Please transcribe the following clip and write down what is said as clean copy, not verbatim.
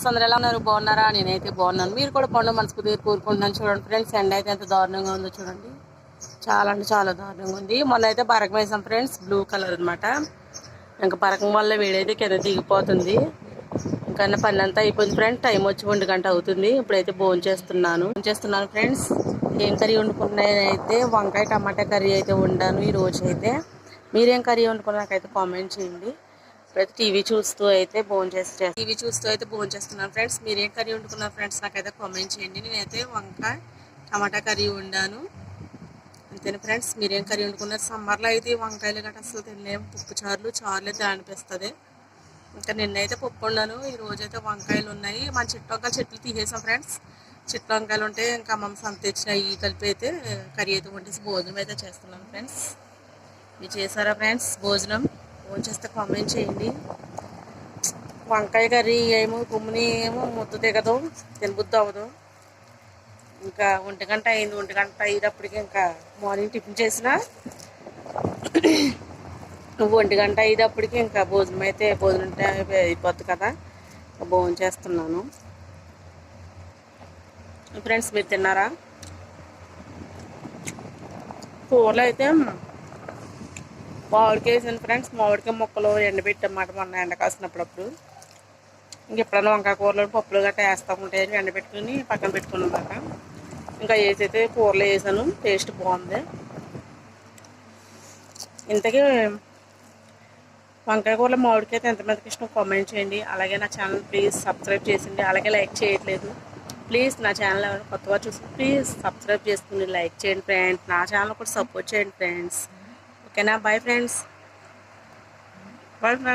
Friends అందరూ ఎలా ఉన్నారు? బాగున్నారా? నేనైతే బాగున్నాను. మీరు కూడా బాగుండే మనస్ఫూర్తిగా కోరుకుంటున్నాను. చూడండి ఫ్రెండ్స్, ఎండ అయితే ఎంత దారుణంగా ఉందో చూడండి. చాలా అంటే చాలా దారుణంగా ఉంది. మొన్న అయితే బరకం వేసాం ఫ్రెండ్స్, బ్లూ కలర్ అనమాట. ఇంకా బరకం వల్ల వేడైతే కింద దిగిపోతుంది. ఇంకా పని అంతా అయిపోయింది ఫ్రెండ్స్. టైం వచ్చి 1 గంట అవుతుంది. ఇప్పుడైతే భోంచేస్తున్నాను ఫ్రెండ్స్. ఏం కర్రీ వండుకున్నాను అయితే వంకాయ టమాటా కర్రీ అయితే వండాను ఈ రోజు అయితే. మీరేం కర్రీ వండుకున్నాకైతే కామెంట్ చేయండి. ఇప్పుడైతే టీవీ చూస్తూ అయితే భోంచేస్తున్నాను ఫ్రెండ్స్. మీరేం కర్రీ వండుకున్నారు ఫ్రెండ్స్ నాకైతే కామెంట్ చేయండి. నేనైతే వంకాయ టమాటా కర్రీ వండాను అంతేనా ఫ్రెండ్స్. మీరేం కర్రీ వండుకున్నారు? సమ్మర్లో అయితే వంకాయలు గట్రా అసలు తినలేము. పప్పు చారులే అనిపిస్తుంది. ఇంకా నిన్నైతే పప్పు వండాను. ఈ రోజైతే వంకాయలు ఉన్నాయి. మన చెట్లు తీసేసాం ఫ్రెండ్స్. చెట్లు వంకాయలు ఉంటే ఇంకా అమ్మమ్మ సంత తెచ్చినాయి కలిపి అయితే కర్రీ అయితే వండేసి భోజనం అయితే చేస్తున్నాను ఫ్రెండ్స్. మీరు చేశారా ఫ్రెండ్స్ భోజనం చేస్తే కామెంట్ చేయండి. వంకాయ కర్రీ ఏమో కుమ్మిని ఏమో ముద్ద దిగదు, తినబుద్ధి అవ్వదు. ఇంకా 1 గంట అయింది. 1 గంట అయ్యేటప్పటికి ఇంకా మార్నింగ్ టిఫిన్ చేసిన 1 గంట అయ్యేటప్పటికి ఇంకా భోజనం అయిపోద్ది కదా. భోజనం చేస్తున్నాను ఫ్రెండ్స్. మీరు తిన్నారా? కూరలో అయితే మామిడికాయ వేసాను ఫ్రెండ్స్. మామిడికాయ ముక్కలు ఎండబెట్టమాట మొన్న ఎండ కాసినప్పుడు. ఇంకెప్పుడన్నా వంకాయ కూరలో పప్పులు గట్రా వేస్తూ ఉంటాయని ఎండబెట్టుకుని పక్కన పెట్టుకున్నాక ఇంకా వేసైతే కూరలో వేసాను. టేస్ట్ బాగుంది. ఇంతకీ వంకాయ కూరలో మామిడికాయ అయితే ఎంతమందికి ఇష్టం కామెంట్ చేయండి. అలాగే నా ఛానల్ ప్లీజ్ సబ్స్క్రైబ్ చేసింది. అలాగే లైక్ చేయట్లేదు ప్లీజ్. నా ఛానల్ ఎవరైనా కొత్తగా చూసి ప్లీజ్ సబ్స్క్రైబ్ చేసుకుని లైక్ చేయండి ఫ్రెండ్స్. నా ఛానల్ కూడా సపోర్ట్ చేయండి ఫ్రెండ్స్. ఓకేనా? Bye friends.